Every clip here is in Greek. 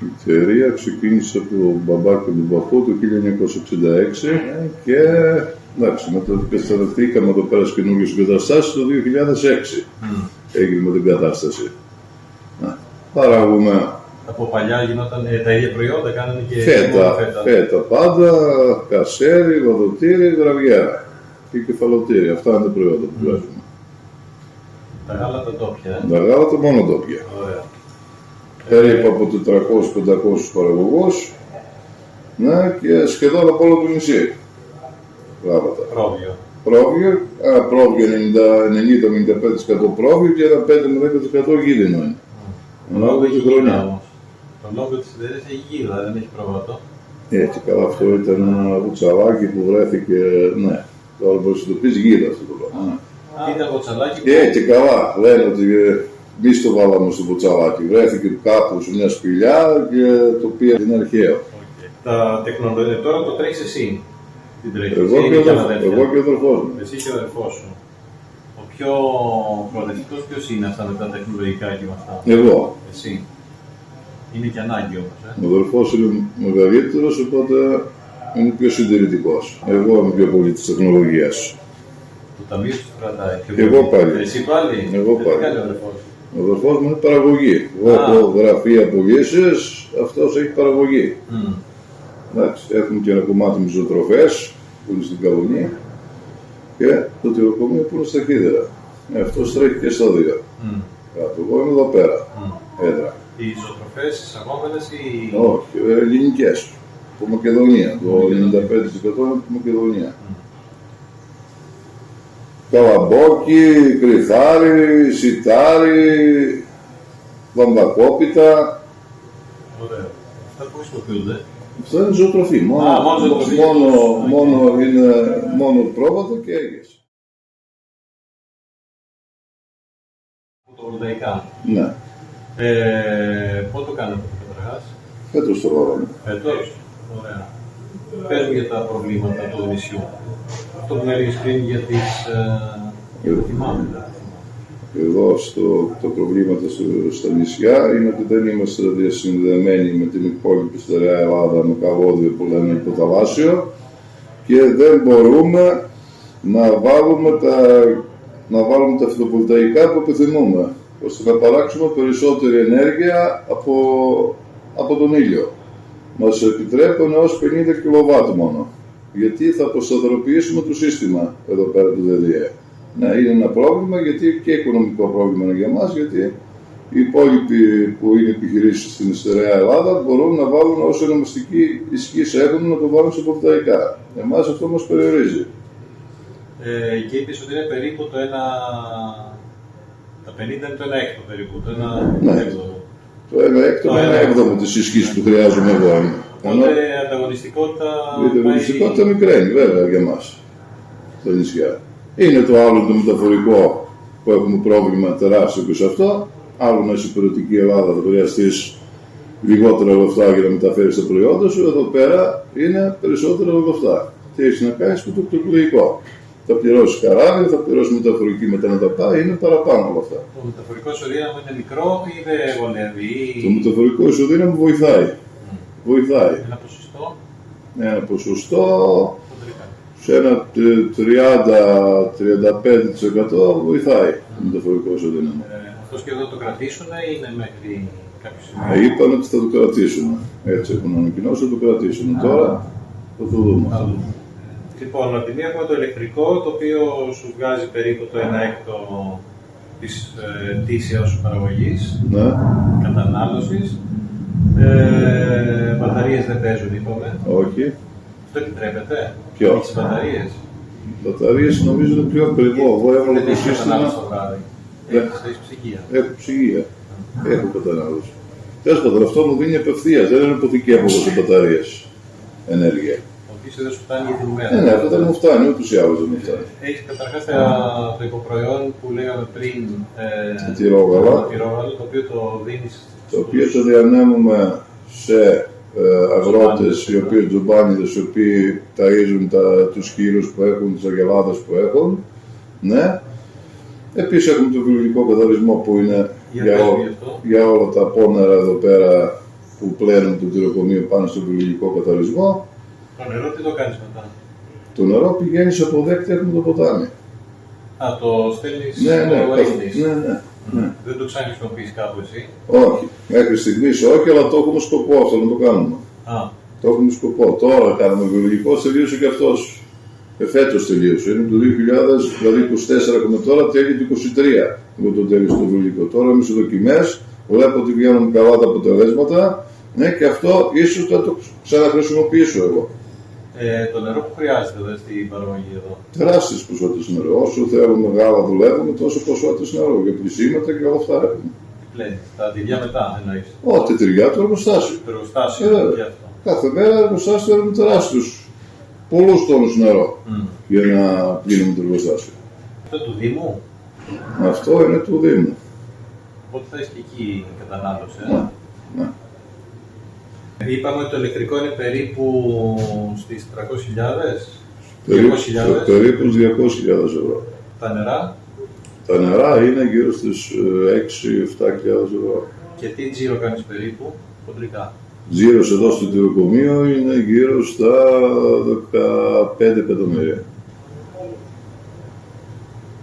Η εταιρεία ξεκίνησε από τον μπαμπά και τον παππού το 1966 και εντάξει, μετασταθήκαμε εδώ πέρα στις καινούργιες εγκαταστάσεις το 2006. Έγινε με την κατάσταση. Παράγουμε. Από παλιά γινόταν τα ίδια προϊόντα, κάνανε και φέτα πάντα, κασέρι, βαδοτήρι, γραβιέρα και κεφαλοτήρι. Αυτά είναι τα προϊόντα που βγάζουμε. Τα γάλατα τόπια. Τα γάλατα μόνο τόπια. Περίπου από 400-500 παραγωγούς, ναι, και σχεδόν από όλο το νησί. Γάλατα. Πρόβιο. Πρόβιο 90-95% πρόβιο και ένα 5-10% γίδινο είναι. Ανάλογα τη χρονιά. Το λόγο της εταιρείας έχει γίδα, δεν έχει πρόβατο. Έτσι, καλά, αυτό ήταν ένα βουτσαλάκι που βρέθηκε, ναι. Τώρα μπορείς να το πεις γίδα αυτό το πράγμα. Ήταν βουτσαλάκι που... Έτσι, καλά, λένε ότι εμείς το βάλαμε στο βουτσαλάκι. Βρέθηκε κάπου σε μια σπηλιά και το πήρε την αρχαίο. Τα τεχνολογία τώρα το τρέχεις εσύ. Εγώ και ο αδερφός μου. Εσύ και ο αδερφός σου. Ο πιο προοδευτικός ποιος είναι αυτά με τα τεχνολογικά και με αυτά? Εγώ. Εσύ. Είναι και ανάγκη όμως. Ο αδερφός είναι μεγαλύτερος, οπότε είναι πιο συντηρητικός. Εγώ είμαι πιο πολύ της τεχνολογίας. Το ταμείο σου κρατάει. Εγώ πάλι. Εσύ πάλι. Εγώ πάλι. Τι κάνει ο αδερφός? Ο αδερφός μου είναι παραγωγή. Εγώ έχω γραφεία πωλήσεις, αυτός έχει παραγωγή. Εντάξει, έχουμε και ένα κομμάτι με ζωοτροφές που είναι στην Καλονία και το τυροκομείο που είναι στα Κίδερα. Αυτός τρέχει και στα δύο. Εγώ είμαι εδώ πέρα. Έδρα. Οι ζωοτροφές εισαγόμενες ή... Όχι, ελληνικές. Από Μακεδονία. Το 95% είναι από Μακεδονία. Καλαμπόκι, κρυθάρι, σιτάρι, βαμβακόπιτα. Ωραία. Αυτά που χρησιμοποιούνται. Αυτό είναι ζωοτροφή. Μόνο πρόβατο και έγες. Φωτοβολταϊκά. Ναι. Πότε το κάνετε καταρχάς? Φέτος το βάλαμε. Φέτος. Ωραία. Πες μου για τα προβλήματα του νησιού. Αυτό που έλεγες πριν για τις... θυμάμαι. Εδώ τα προβλήματα στα νησιά είναι ότι δεν είμαστε διασυνδεμένοι με την υπόλοιπη στερεά Ελλάδα με καλώδιο που λένε υποταλάσσιο και δεν μπορούμε να βάλουμε τα φωτοβολταϊκά που επιθυμούμε, ώστε να παράξουμε περισσότερη ενέργεια από τον ήλιο. Μας επιτρέπουν έως 50 kW μόνο, γιατί θα αποσταθεροποιήσουμε το σύστημα εδώ πέρα του ΔΔΕ. Ναι, είναι ένα πρόβλημα, γιατί και οικονομικό πρόβλημα είναι για μας, γιατί οι υπόλοιποι που είναι επιχειρήσεις στην στερεά Ελλάδα μπορούν να βάλουν όσο ονομαστική ισχύ έχουν να το βάλουν σε φωτοβολταϊκά. Εμάς αυτό μας περιορίζει. Και είπες ότι είναι περίπου το 1... Τα 50 είναι το 1 έκτο περίπου, το 1 έκτο. Το 1 έκτο είναι 1 έβδομο της ισχύς που χρειάζομαι εγώ. Οπότε ανταγωνιστικότητα... Η ανταγωνιστικότητα μικραίνει βέβαια για μας, τα νησιά. Είναι το άλλο το μεταφορικό που έχουμε πρόβλημα τεράστιο και σε αυτό. Άλλο να είσαι υπηρετική Ελλάδα θα χρειαστείς λιγότερα λεφτά για να μεταφέρεις τα προϊόντα σου. Εδώ πέρα είναι περισσότερα λεφτά. Τι έχεις να κάνεις με το κτηνιατρικό. Θα πληρώσεις καράβι, θα πληρώσεις μεταφορική μετά να τα πάει, είναι παραπάνω από αυτά. Το μεταφορικό ισοδύναμο είναι μικρό ή δεν γονεύει? Το μεταφορικό ισοδύναμο βοηθάει. Βοηθάει. Ένα ποσοστό? Ένα ποσοστό σε ένα 30-35% βοηθάει το μεταφορικό ισοδύναμο. Αυτό και εδώ το κρατήσουν ή είναι μέχρι κάποιο σημείο? Είπαν ότι θα το κρατήσουν. Έτσι έχουν ανακοινώσει ότι θα το κρατήσουν. Τώρα θα το δούμε. Λοιπόν, από τη μία έχουμε το ηλεκτρικό, το οποίο σου βγάζει περίπου το 1 έκτο της ετήσιας παραγωγής, κατανάλωσης. Μπαταρίες δεν παίζουν, είπαμε. Όχι. Αυτό επιτρέπεται? Ποιο? Τις μπαταρίες. Μπαταρίες νομίζω είναι πιο ακριβό. Εγώ έβαλα το σύστημα. Έχεις ψυγεία? Έχω ψυγεία. Έχω κατανάλωση. Τέλος πάντων, αυτό μου δίνει απευθείας. Δεν είναι αποθηκεύω σε μπαταρίες ενέργεια. Δεν σου φτάνει για την ημέρα. Ναι, αυτό δεν μου φτάνει, ούτως ή άλλως δεν μου φτάνει. Έχεις καταρχάς το υποπροϊόν που λέγαμε πριν, το τυρόγαλο, το οποίο το δίνεις... Το οποίο το διανέμουμε σε αγρότες, οι οποίοι τζομπάνιδες, οι οποίοι ταΐζουν τους χείρους που έχουν, τις αγελάδες που έχουν. Ναι. Επίσης έχουμε το βιολογικό καθαρισμό που είναι για όλα τα πόνερα εδώ πέρα που πλένουν το τυροκομείο πάνω στο βιολογικό καθαρισμό. Το νερό τι το κάνεις μετά? Το νερό πηγαίνει σε αποδέκτη από το ποτάμι. Α, το στέλνεις Ναι. Δεν το ξαναχρησιμοποιείς κάπου εσύ? Όχι. Μέχρι στιγμής όχι, αλλά το έχουμε σκοπό αυτό να το κάνουμε. Το έχουμε σκοπό. Τώρα κάνουμε βιολογικό, τελείωσε και αυτός. Φέτος τελείωσε. Είναι το 2000, δηλαδή 24 έχουμε τώρα, τέλει το 23. Εγώ το τέλειωσα το βιολογικό. Τώρα είμαι σε δοκιμές, βλέπω ότι βγαίνουν καλά τα αποτελέσματα. Ναι, και αυτό ίσως θα το ξαναχρησιμοποιήσω εγώ. Το νερό που χρειάζεται εδώ στην παραγωγή εδώ? Τεράστιες ποσότητες νερό. Όσο θέλουμε μεγάλα δουλεύουμε, τόσο ποσότητες νερό. Για πλησίματα και όλα αυτά έχουμε. Τι πλένει, τα τυριά μετά εννοείς? Όχι, τα τυριά του εργοστάσιο. Το εργοστάσιο και αυτό. Κάθε μέρα εργοστάσιο έχουμε τεράστιους, πολλούς τόνους νερό για να πλύνουμε το εργοστάσιο. Αυτό του Δήμου? Αυτό είναι του Δήμου. Οπότε θα έχει και εκεί κατανάλωση. Ναι. Είπαμε ότι το ηλεκτρικό είναι περίπου στις 300.000, 200.000. Περίπου 200.000 ευρώ. Τα νερά? Τα νερά είναι γύρω στις 6-7.000 ευρώ. Και τι τζίρο κάνεις περίπου, χοντρικά? Τζίρος εδώ στο τυροκομείο είναι γύρω στα 15 εκατομμύρια.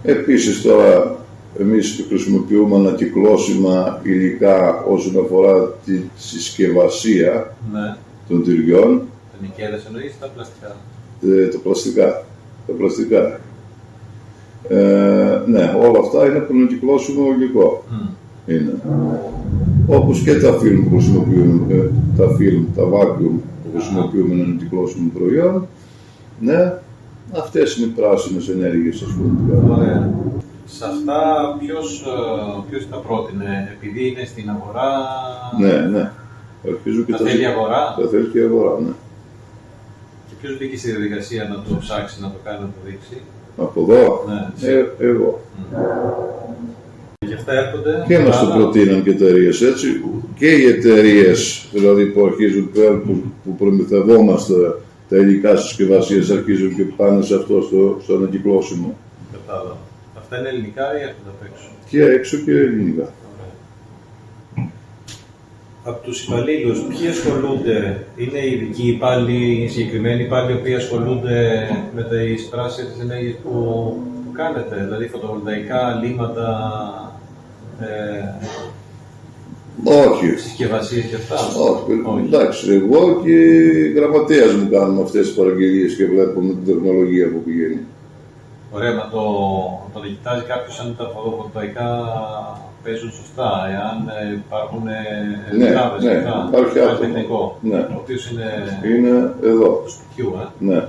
Επίσης τώρα εμείς χρησιμοποιούμε ανακυκλώσιμα υλικά όσον αφορά τη συσκευασία των τυριών. Τα νοικέδες εννοείς ή τα πλαστικά? Τα πλαστικά. Ναι, όλα αυτά είναι ανακυκλώσιμο υλικό. Είναι. Όπως και τα φιλμ που χρησιμοποιούμε, τα vacuum που χρησιμοποιούμε να ανακυκλώσουμε προϊόν. Ναι, αυτές είναι οι πράσινες ενέργειες, ας πούμε. Ωραία. Σε αυτά ποιος τα πρότεινε, επειδή είναι στην αγορά? Ναι. Τα θέλει η αγορά? Τα θέλει και η αγορά, ναι. Και ποιος μπήκε στη διαδικασία να το ψάξει, να το κάνει, να το δείξει? Από εδώ? Ναι. Εγώ. Και αυτά έρχονται? Και μας το προτείναν και εταιρείες, έτσι. Και οι εταιρείες, δηλαδή που αρχίζουν που προμηθευόμαστε τα υλικά συσκευασίες, αρχίζουν και πάνε σε αυτό στο ανακυκλώσιμο. Κατάλαβα. Αυτά είναι ελληνικά ή έρχονται απ' έξω? Και έξω και ελληνικά. Από τους υπαλλήλους, ποιοι ασχολούνται, είναι οι ειδικοί υπάλληλοι, οι συγκεκριμένοι υπάλληλοι, οι οποίοι ασχολούνται με τις πράσινες ενέργειες που κάνετε, δηλαδή φωτοβολταϊκά, λίματα, όχι. συσκευασίες και αυτά? Όχι. Εντάξει, εγώ και η γραμματέας μου κάνουμε αυτές τις παραγγελίες και βλέπουμε την τεχνολογία που πηγαίνει. Ωραία, να το κοιτάζει κάποιος αν τα φωτοβολταϊκά παίζουν σωστά, εάν υπάρχουν λιμπάδες και αυτά. Υπάρχει άτομο. Τεχνικό, Ναι. ο οποίος είναι εδώ. του σπιτιού. Ναι.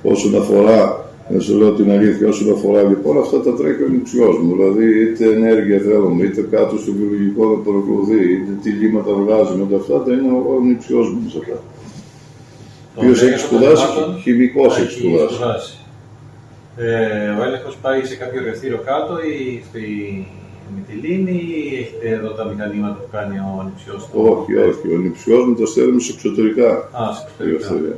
Όσον αφορά, να σου λέω την αλήθεια, όσον αφορά λοιπόν αυτά τα τρέχει ο νηψιός μου. Δηλαδή, είτε ενέργεια θέλουμε, είτε κάτω στο βιολογικό να παρακολουθεί, είτε τι λίματα βγάζουμε, όλα αυτά τα είναι ο νηψιός μου σε αυτά. Ο οποίος έχει σπουδάσει, χημικός έχει σπουδάσει. Ο έλεγχος πάει σε κάποιο εργαστήριο κάτω ή στη Μυτιλήνη ή έχετε εδώ τα μηχανήματα που κάνει ο νηψιός? Όχι. Ο νηψιός μου τα στέλνουμε σε εξωτερικά. Σε εξωτερικά.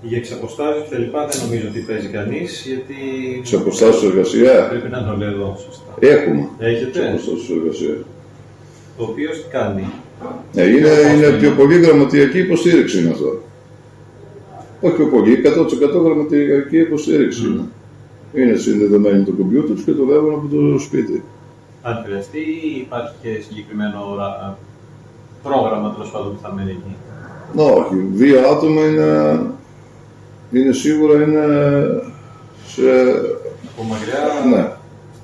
Για εξαποστάσεις και λοιπά δεν νομίζω ότι παίζει κανείς, γιατί... Εξαποστάσεις εργασία. Πρέπει να το λέω εδώ σωστά. Έχουμε. Έχετε. Εξαποστάσεις εργασία. Το οποίο τι κάνει? Είναι πιο πολύ γραμματιακή υποστήριξη είναι αυτό. Όχι πιο πολύ, 100% γραμματιακή υποστήριξη. Είναι συνδεδεμένοι με το κομπιούτερ και το δουλεύουν από το σπίτι. Αν χρειαστεί, υπάρχει και συγκεκριμένο πρόγραμμα τέλος πάντων που θα μένει εκεί? Όχι, 2 άτομα είναι σίγουρα σε... Από μακριά, ναι.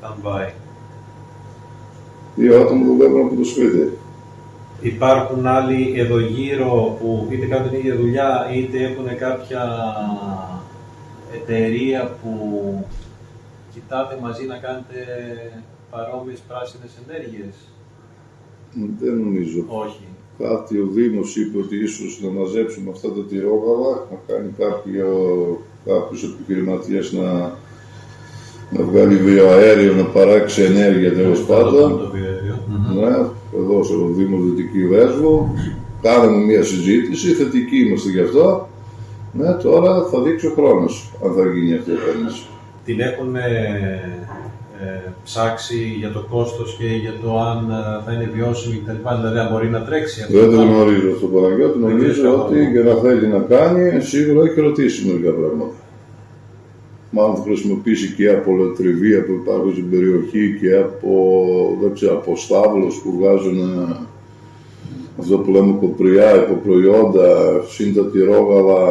Stand-by. 2 άτομα δουλεύουν από το σπίτι. Υπάρχουν άλλοι εδώ γύρω που είτε κάνουν την ίδια δουλειά, είτε έχουν κάποια εταιρεία που κοιτάτε μαζί να κάνετε παρόμοιες πράσινες ενέργειες? Δεν νομίζω. Όχι. Κάτι ο Δήμος είπε ότι ίσως να μαζέψουμε αυτά τα τυρόγαλα, να κάνει κάποιος επιχειρηματίας να βγάλει βιοαέριο, να παράξει ενέργεια τέλος πάντων. Ναι, εδώ στο Δήμο Δυτική Λέσβου. Κάναμε μια συζήτηση, θετικοί είμαστε γι' αυτό. Ναι, τώρα θα δείξει ο χρόνος αν θα γίνει αυτή η εμφάνιση. Την έχουν ψάξει για το κόστος και για το αν θα είναι βιώσιμη κτλ. Δηλαδή, αν μπορεί να τρέξει αυτό. Δεν το γνωρίζω στον Παναγιώτη. Νομίζω ότι για να θέλει να κάνει, σίγουρα έχει ρωτήσει μερικά πράγματα. Μάλλον θα χρησιμοποιήσει και από λατριβία που υπάρχουν στην περιοχή και από, δεν ξέρω, από στάβλους που βγάζουν αυτό που λέμε κοπριά, υποπροϊόντα, συν τα τυρόγαλα,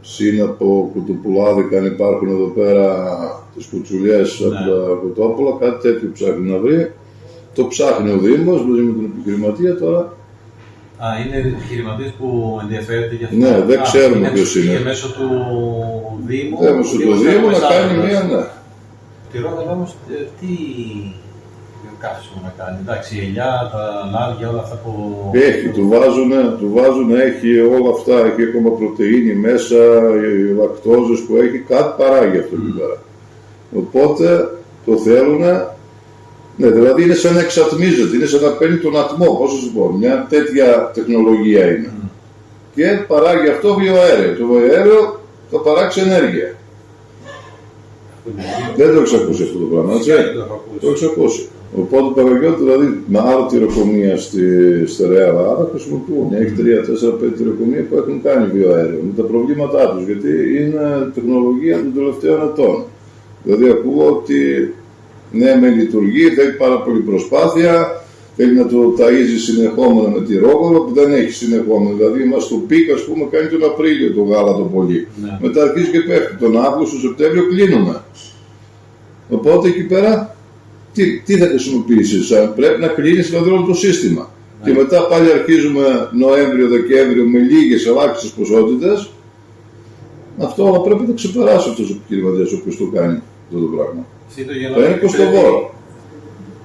συν από κουτοπουλάδικα, αν υπάρχουν εδώ πέρα τις κουτσουλιές από τα κοτόπουλα, κάτι τέτοιο ψάχνει να βρει. Το ψάχνει ο Δήμος μαζί με τον επιχειρηματία τώρα. Είναι επιχειρηματίες που ενδιαφέρεται για αυτό. Ναι, δεν ξέρουμε ποιος είναι. Και μέσω του Δήμου. Μέσω του Δήμου να κάνει μία, ναι. Τυρόγαλα όμως, τι καύσιμο να κάνει. Εντάξει, η ελιά, τα λάδια, όλα αυτά που. Έχει, του βάζουν, έχει όλα αυτά, έχει ακόμα πρωτεΐνη μέσα, οι λακτόζες που έχει, κάτι παράγει αυτό εκεί πέρα. Οπότε το θέλουν. Ναι, δηλαδή είναι σαν να εξατμίζεται, είναι σαν να παίρνει τον ατμό, πώς θα σου πω, μια τέτοια τεχνολογία είναι. Και παράγει αυτό βιοαέριο. Το βιοαέριο θα παράξει ενέργεια. Δεν το έχεις ακούσει αυτό το πράγμα, έτσι. Το έχεις ακούσει. Οπότε το Παναγιώτη, δηλαδή, με άλλη τυροκομεία στη στερεά Ελλάδα χρησιμοποιούν. Έχει 3-4-5 τυροκομεία που έχουν κάνει βιοαέριο με τα προβλήματά τους, γιατί είναι τεχνολογία των τελευταίων ετών. Δηλαδή, ακούω ότι ναι, με λειτουργεί, θέλει πάρα πολύ προσπάθεια, θέλει να το ταΐζει συνεχόμενα με τυρόγαλο που δεν έχει συνεχόμενο. Δηλαδή, μας το πικ, ας πούμε, κάνει τον Απρίλιο το γάλα το πολύ. Ναι. Μετά αρχίζει και πέφτει. Τον Αύγουστο, Σεπτέμβριο κλείνουμε. Οπότε εκεί πέρα, τι θα χρησιμοποιήσεις, πρέπει να κλείνεις δηλαδή όλο το σύστημα. Ναι. Και μετά πάλι αρχίζουμε Νοέμβριο-Δεκέμβριο με λίγες ελάχιστες ποσότητες. Αυτό πρέπει να ξεπεράσει αυτός ο επιχειρηματίας ο οποίος το κάνει αυτό το πράγμα. Θα είναι κοστοβόρο.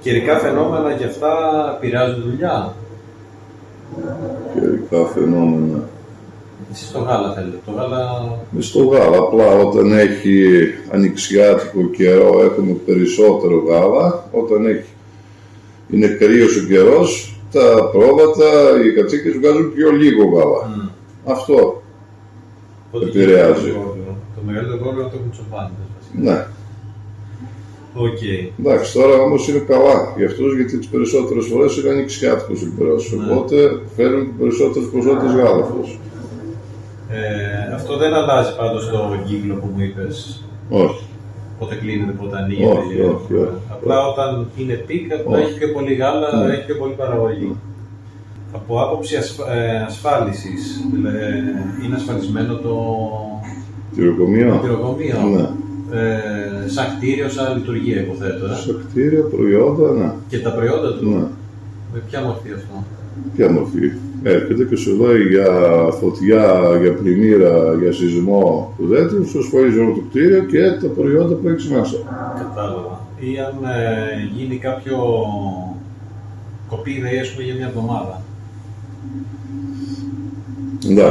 Καιρικά φαινόμενα και αυτά επηρεάζουν δουλειά. Καιρικά φαινόμενα. Εσείς το γάλα θέλετε. Το γάλα. Στο γάλα, απλά όταν έχει ανοιξιάτικο καιρό έχουμε περισσότερο γάλα. Όταν είναι κρύος ο καιρός, τα πρόβατα, οι κατσίκες βγάζουν πιο λίγο γάλα. Αυτό επηρεάζει. Το μεγαλύτερο πρόβλημα το έχουν τσοπάνιδες. Ναι. Okay. Εντάξει, τώρα όμως είναι καλά για αυτούς, γιατί τις περισσότερες φορές είναι ανοιξιάτικος ο καιρός. Οπότε φέρνουν περισσότερες ποσότητες γάλα αυτός. Αυτό δεν αλλάζει πάντως το κύκλο που μου είπες. Όχι. Πότε κλείνεται, πότε ανοίγεται. Όχι. Απλά όταν είναι πικ, έχει πιο πολύ γάλα, έχει πιο πολύ παραγωγή. Από άποψη ασφάλισης, είναι ασφαλισμένο το τυροκομείο. Ναι. Σαν κτίριο, σαν λειτουργία υποθέτω. Σαν κτίριο, προϊόντα, ναι. Και τα προϊόντα του, ναι. Με ποια μορφή αυτό? Ποια μορφή? Έρχεται και σου λέει για φωτιά, για πλημμύρα, για σεισμό του τέτοιου, σου ασφαλίζει όλο το κτίριο και τα προϊόντα που έχεις μέσα. Κατάλαβα. Ή αν γίνει κάποιο κοπή ΔΕΗ, ας πούμε, για μια εβδομάδα.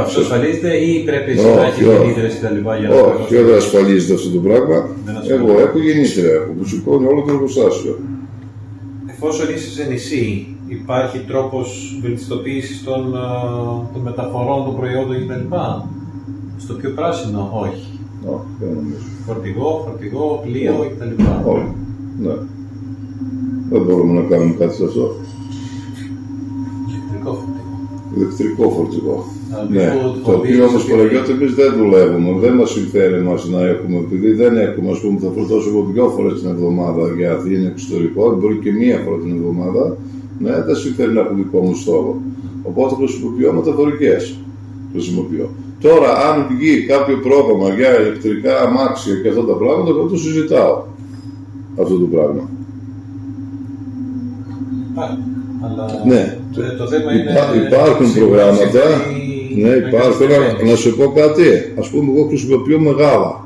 Αυτό ασφαλίζεται ή πρέπει εσύ να έχεις γεννήτρες και τα λοιπά για να το όχι, δεν ασφαλίζεται αυτό το πράγμα. Εγώ έχω γεννήτρια που σηκώνει όλο το εργοστάσιο. Εφόσον είσαι σε νησί, υπάρχει τρόπος βελτιστοποίησης των μεταφορών των προϊόντων κτλ. Στο πιο πράσινο, όχι. Όχι, δεν νομίζω. Φορτηγό, πλοίο κτλ. Όχι, ναι. Δεν μπορούμε να κάνουμε κάτι σε αυτό. Ηλεκτρικό φορτηγό. Ναι, το οποίο όμως Παναγιώτη εμείς δεν δουλεύουμε, δεν μας συμφέρει εμάς να έχουμε, επειδή δεν έχουμε, ας πούμε, θα φορτώσω εγώ 2 φορές την εβδομάδα για Αθήνα εξωτερικό, μπορεί και 1 φορά την εβδομάδα, ναι, δεν συμφέρει να έχω δικό μου στόχο. Οπότε χρησιμοποιώ μεταφορικές. Τώρα, αν βγει κάποιο πρόγραμμα για ηλεκτρικά αμάξια και αυτά τα πράγματα, εγώ το συζητάω αυτό το πράγμα. Αλλά ναι, το θέμα είναι υπάρχουν προγράμματα. Ναι, υπάρχουν. Να σου πω κάτι. Ας πούμε, εγώ χρησιμοποιώ μεγάλα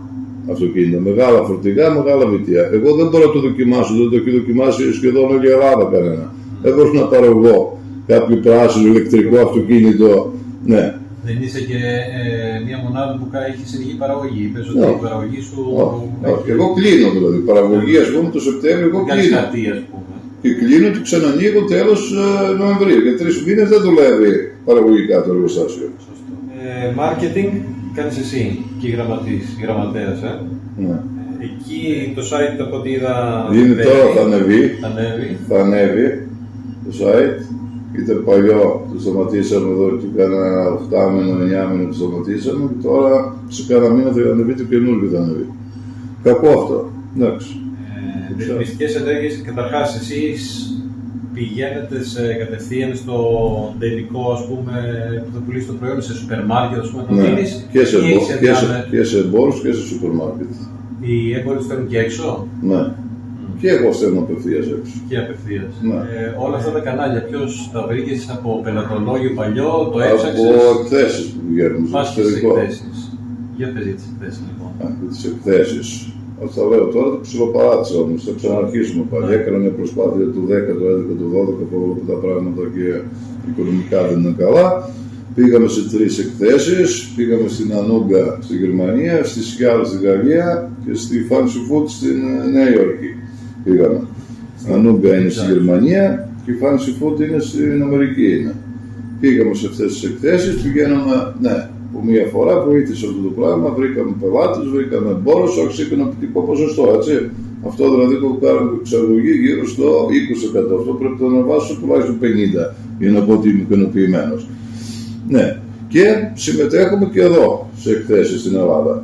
αυτοκίνητα, μεγάλα φορτηγά, μεγάλα βιτία. Εγώ δεν μπορώ να το δοκιμάσω, δεν το έχει δοκιμάσει σχεδόν όλη η Ελλάδα κανένα. Δεν μπορώ να πάρω εγώ κάποιο πράσινο ηλεκτρικό αυτοκίνητο. Ναι. Δεν είσαι και μια μονάδα που έχει συνεχή παραγωγή. Πες ότι η παραγωγή σου. Εγώ κλείνω δηλαδή. Η παραγωγή, ας πούμε, το Σεπτέμβριο εγώ κλείνω. Και κλείνω και ξανανοίγω τέλος Νοεμβρίου. Για 3 μήνες δεν δουλεύει παραγωγικά το εργοστάσιο. Marketing κάνεις εσύ και η γραμματέας. Ναι. Εκεί το site από ό,τι είδα. Είναι τώρα, θα ανέβει το site. Ήταν παλιό, το σταματήσαμε εδώ και κάνα 8 μήνο, 9 μήνο το σταματήσαμε. Και τώρα σε κάνα μήνα θα ανεβεί το καινούργιο, θα ανέβει. Κακό αυτό. Εντάξει. Ρυθμιστικές ενέργειες, καταρχάς, εσείς πηγαίνετε κατευθείαν στο τελικό, ας πούμε, που θα πουλήσει το προϊόν σε σούπερ μάρκετ, ας πούμε, το δίνεις, και σε εμπόρους και σε σούπερ μάρκετ. Οι έμποροι στέλνουν και έξω. Ναι. Και εγώ στέλνω απευθείας έξω. Και απευθείας. Ναι. Όλα αυτά τα κανάλια, ποιος τα βρήκες από πελατολόγιο παλιό, το έψαξες? Από εκθέσεις που βγαίνουν στο εξωτερικό. Για πες για τις εκθέσεις, λοιπόν. Για τις εκθέσεις. Ας τα λέω τώρα, το ψιλοπαράτησα όμως, θα ξαναρχίσουμε πάλι. Έκανα μια προσπάθεια του 10, του 11, του 12, που τα πράγματα και οικονομικά δεν είναι καλά. Πήγαμε σε 3 εκθέσεις, πήγαμε στην Ανούγκα στη Γερμανία, στη Σιάλ στη Γαλλία και στη Fancy Food στην Νέα Υόρκη. Πήγαμε. Ανούγκα είναι στη Γερμανία και η Fancy Food είναι στην Αμερική. Πήγαμε σε αυτές τις εκθέσεις, πηγαίναμε, ναι, που μία φορά βοήθησε αυτό το πράγμα, βρήκαμε πελάτες, βρήκαμε εμπόρους, όχι σε ικανοποιητικό ποσοστό, έτσι. Αυτό δηλαδή το κάνουμε εξαγωγή γύρω στο 20%. Αυτό πρέπει να ανεβάσω τουλάχιστον 50% για να πω ότι είμαι ικανοποιημένος. Ναι, και συμμετέχουμε και εδώ σε εκθέσεις στην Ελλάδα.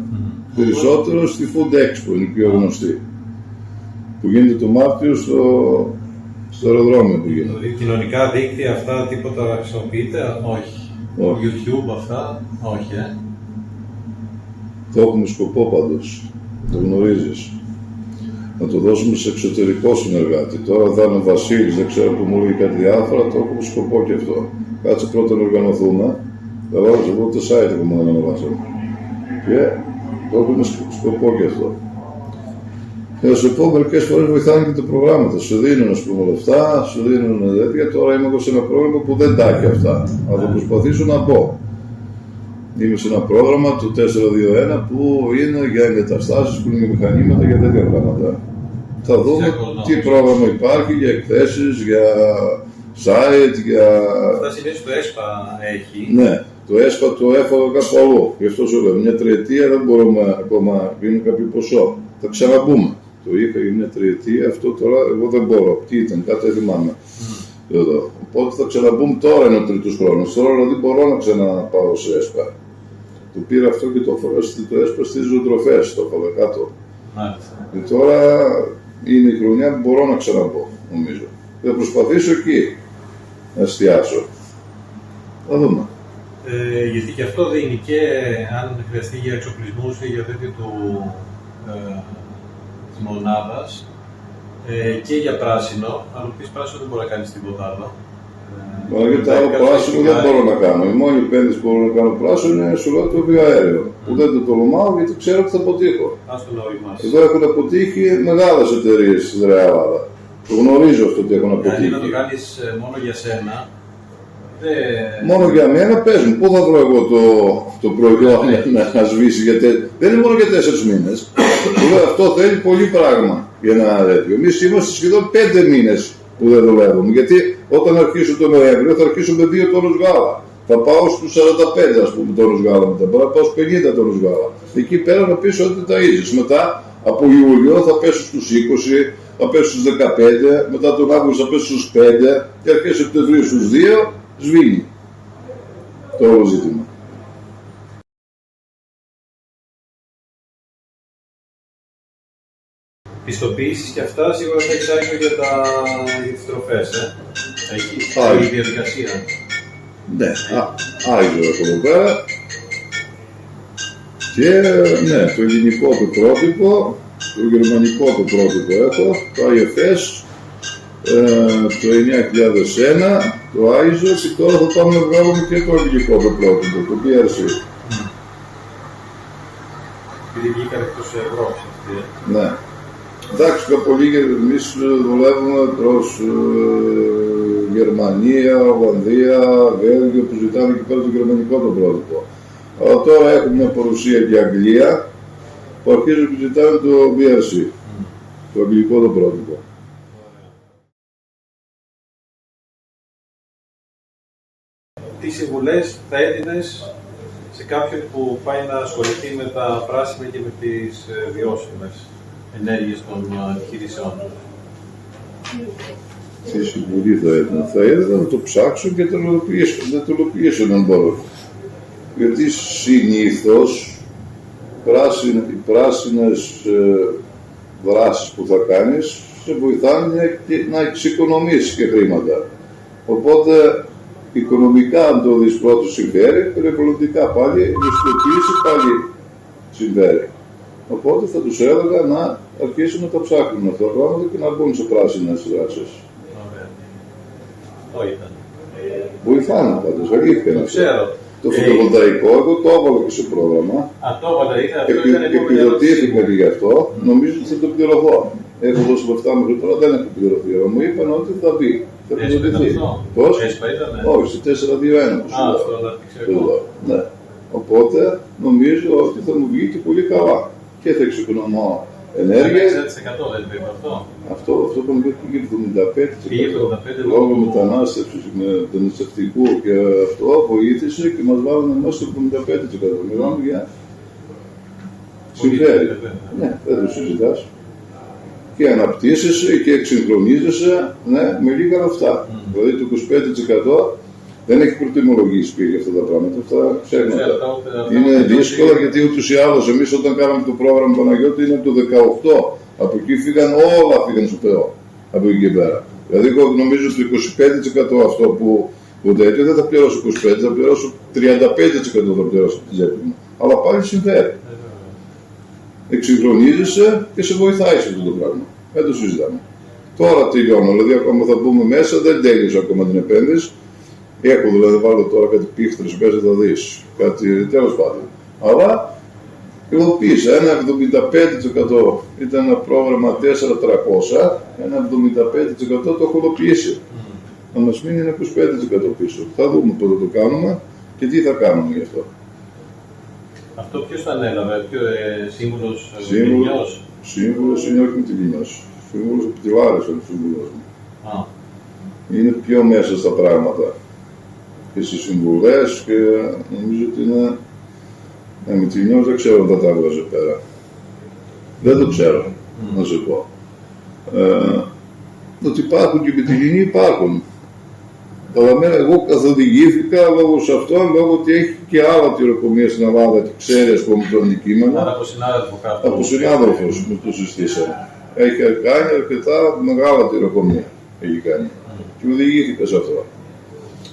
Περισσότερο στη Food Expo, είναι η πιο γνωστή. Που γίνεται το Μάρτιο στο αεροδρόμιο που γίνεται. Δηλαδή, κοινωνικά δίκτυα αυτά τίποτα χρησιμοποιείτε? Όχι. YouTube αυτά, όχι, Το έχουμε σκοπό πάντως, το γνωρίζεις. Να το δώσουμε σε εξωτερικό συνεργάτη. Τώρα θα είναι ο Βασίλης, δεν ξέρω που μου λέει κάτι διάφορα, το έχουμε σκοπό και αυτό. Κάτσε πρώτα να οργανωθούμε. Θα βάλω σε αυτό το site που μου ανεβάσαμε. Και το έχουμε σκοπό και αυτό. Θα σου πω, μερικές φορές βοηθάνε και τα προγράμματα. Σου δίνουν, ας πούμε, λεφτά, σου δίνουν τέτοια. Τώρα είμαι εγώ σε ένα πρόγραμμα που δεν τα έχει αυτά. Αλλά θα προσπαθήσω να μπω. Είμαι σε ένα πρόγραμμα του 421 που είναι για εγκαταστάσεις, που είναι για μηχανήματα, για τέτοια πράγματα. Θα δούμε τι πρόγραμμα υπάρχει για εκθέσεις, για site, για... Αυτά συνήθως το ΕΣΠΑ έχει. Ναι, το ΕΣΠΑ το έφαγα κάπου αλλού. Γι' αυτό σου λέω, μια τριετία δεν μπορούμε ακόμα, είναι κάποιο ποσό. Θα ξαναμπούμε. Το είχα για μια τριετία, αυτό τώρα εγώ δεν μπορώ. Τι ήταν, κάτι δεν θυμάμαι. Εδώ. Οπότε θα ξαναμπούμε, τώρα είναι ο τρίτος χρόνος. Τώρα δηλαδή μπορώ να ξαναπάω σε ΕΣΠΑ. Το πήρα αυτό και το ΕΣΠΑ στις ζωοτροφές, το έφαγα κάτω. Και τώρα είναι η χρονιά που μπορώ να ξαναμπω, νομίζω. Θα προσπαθήσω εκεί να εστιάσω. Θα δούμε. Γιατί και αυτό δίνει και αν χρειαστεί για εξοπλισμούς ή για τέτοιο της μονάδας και για πράσινο, αν πεις πράσινο δεν μπορεί να κάνεις τίποτα άλλο. Μα γιατί άλλο πράσινο δεν μπορώ να κάνω. Η μόνη επένδυση που μπορώ να κάνω πράσινο είναι σου λέω το βιοαέριο. Που δεν το τολμάω γιατί ξέρω ότι θα αποτύχω. Ας το νόημάς. Εδώ έχουν αποτύχει μεγάλες εταιρείες στην Ελλάδα. Το γνωρίζω αυτό ότι έχουν αποτύχει. Αν να το κάνεις μόνο για σένα, μόνο για μένα πες μου, πού θα βρω εγώ το προϊόν να σβήσει, γιατί δεν είναι μόνο για 4 μήνες. Αυτό θέλει πολύ πράγμα για ένα τέτοιο. Εμείς είμαστε σχεδόν 5 μήνες που δεν δουλεύουμε, γιατί όταν αρχίσω το Νοέμβριο θα αρχίσω με 2 τόνους γάλα. Θα πάω στους 45 ας πούμε τόνους γάλα μετά, μπορώ να πάω στους 50 τόνους γάλα. Εκεί πέρα να πεις ότι τα ίζεις. Μετά από Ιούλιο θα πέσω στους 20, θα πέσω στους 15, μετά τον Αύγουστο θα πέσω στους 5 και αρχές Σεπτεμβρίου στους 2. Σβήνει το όλο ζήτημα. Πιστοποιήσεις και αυτά σίγουρα θα έχεις άδειο για τις τροφές, Έχεις όλη η διαδικασία. Ναι, άγιο έχω εδώ πέρα. Και ναι, το ελληνικό το πρότυπο, το γερμανικό το πρότυπο έχω, το IFS, το 9001, το ISO και τώρα θα πάμε να βγάλουμε και το αγγλικό το πρότυπο, το PRC. Επειδή βγήκαν εκτός Ευρώπης αυτή. Ναι. Εντάξει, πιο πολύ γιατί εμείς δουλεύουμε προς Γερμανία, Ολλανδία, Βέλγιο που ζητάνε και πέρα το γερμανικό το πρότυπο. Αλλά τώρα έχουμε μια παρουσία και Αγγλία που αρχίζουν και ζητάνε το PRC, το αγγλικό το πρότυπο. Τι συμβουλές θα έδινες σε κάποιον που πάει να ασχοληθεί με τα πράσινα και με τις βιώσιμες ενέργειες των επιχειρήσεών τους. Τι συμβουλή θα έδινα να το ψάξω και να το υλοποιήσω αν μπορώ. Γιατί συνήθως οι πράσινες δράσεις που θα κάνεις σε βοηθάνε να εξοικονομήσεις και χρήματα. Οπότε οικονομικά αν το δεις πρώτο συμφέρει, περιβαλλοντικά πάλι, η μισθοποίηση πάλι συμφέρει. Οπότε θα τους έλεγα να αρχίσουν να τα ψάχνουν αυτά τα πράγματα και να μπουν σε πράσινες δράσεις. Ωραία. Αυτό ήταν. Βοηθάνε πάντως, αλήθεια είναι αυτό. Ξέρω. Το φωτοβολταϊκό, εγώ το έβαλα και σε πρόγραμμα. Αυτό ήταν Επιδοτήθηκα και γι' αυτό, νομίζω ότι θα το πληρωθώ. Έχω δώσει λεφτά μέχρι τώρα, δεν έχω πληρωθεί. Αλλά μου είπαν ότι θα μπει. Θα επιδοτηθεί. Πώς? Όχι, σε 4-2-1 που σου λέω. Ναι. Οπότε νομίζω ότι θα μου βγει και πολύ καλά. Και θα εξοικονομώ ενέργεια. 60% δεν είπε αυτό. Αυτό που μου πήγε 75%. Λόγω μετανάστευσης, μεταναστευτικού και αυτό βοήθησε και μας βάλανε μέσα στο 75%. Μιλάμε για συμφέρει. Ναι, δεν το συζητάς. Και αναπτύσσεσαι και εξυγχρονίζεσαι, ναι, με λίγα λεφτά. Δηλαδή το 25% δεν έχει προτιμολογήσει πια για αυτά τα πράγματα, αυτά ψέγματα. Είναι δύσκολα γιατί ούτως ή άλλως εμείς όταν κάναμε το πρόγραμμα Παναγιώτη είναι από το 18. Από εκεί όλα φύγαν στο Θεό. Από εκεί και πέρα. Δηλαδή εγώ νομίζω στο 25% αυτό που τέτοιο δεν θα πληρώσω 25%, θα πληρώσω 35% θα πληρώσω την τσέπη μου. Αλλά πάλι συμφέρει. Εξυγχρονίζεσαι και σε βοηθάει σε αυτό το πράγμα. Δεν το συζητάμε. Τώρα τελειώνω, δηλαδή ακόμα θα μπούμε μέσα, δεν τέλειωσε ακόμα την επένδυση. Έχω δηλαδή βάλω τώρα κάτι πίχτρες μέσα, θα δεις. Κάτι τέλος πάντων. Αλλά υλοποίησα. Ένα 75% ήταν ένα πρόγραμμα 4.300, ένα 75% το έχω υλοποιήσει. Θα μας μείνει ένα 25% πίσω. Θα δούμε πότε το κάνουμε και τι θα κάνουμε γι' αυτό. Αυτό ποιος θα ανέλαβε, σύμβουλος Μιλινιός? Σύμβουλος είναι όχι Μιλινιός. Σύμβουλος από τη Λάρισα είναι ο σύμβουλος μου. Είναι πιο μέσα στα πράγματα. Και στις συμβουλές και νομίζω ότι είναι... Μιλινιός δεν ξέρω αν θα τα έβγαζε πέρα. Δεν το ξέρω, να σου πω. Ότι υπάρχουν και Μυτιληνοί υπάρχουν. Αλλά εγώ καθοδηγήθηκα λόγω σε αυτό, λόγω ότι έχει και άλλα τυροκομεία στην Ελλάδα και ξέρει ας πούμε το αντικείμενο. Άρα από συνάδελφο κάπου. Από συνάδελφος μου το συστήσαμε. Έχει κάνει αρκετά μεγάλα τυροκομεία. Έχει κάνει. Και οδηγήθηκα σε αυτό.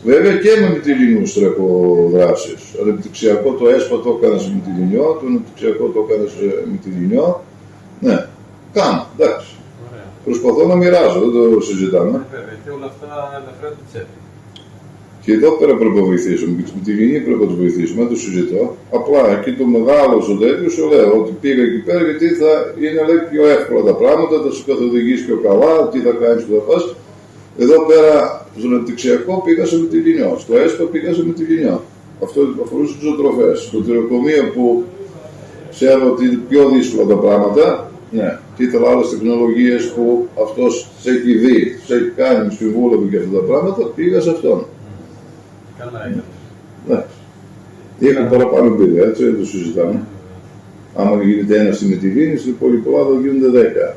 Βέβαια και με Μυτιληνούς τρέχω δράσεις. Ανεπτυξιακό το ΕΣΠΑ το έκανα σε Μυτιληνιό, το ανεπτυξιακό το έκανα σε Μυτιληνιό. Ναι, κάνω, εντάξει. Προσπαθώ να μοιράζω, δεν το συζητάμε. Και όλα αυτά αναφέρονται τσέπη. Και εδώ πέρα πρέπει να βοηθήσουμε. Και με τη Λινή πρέπει να του βοηθήσουμε, δεν το συζητώ. Απλά εκεί το μεγάλο στο τέτοιο σου λέω ότι πήγα εκεί πέρα γιατί θα είναι λέει, πιο εύκολα τα πράγματα, θα σου καθοδηγήσει πιο καλά, τι θα κάνει, που θα πα. Εδώ πέρα στον ανεπτυξιακό πήγα σε Μυτιληνιό. Στο ΕΣΠΑ πήγα σε Μυτιληνιό. Αυτό αφορούσε τι ζωοτροφέ. Στο τυροκομείο που ξέρω ότι είναι πιο δύσκολα τα πράγματα. Ναι, και ήθελα άλλες τεχνολογίες που αυτός τις έχει δει, τις έχει κάνει, συμβούλευε και αυτά τα πράγματα, πήγα σε αυτόν. Καλά είναι. Ναι. Έχω παραπάνω εμπειρία, έτσι δεν το συζητάμε. Άμα γίνεται ένα στη Μυτιλήνη, στην Πολυπολάδα γίνονται 10.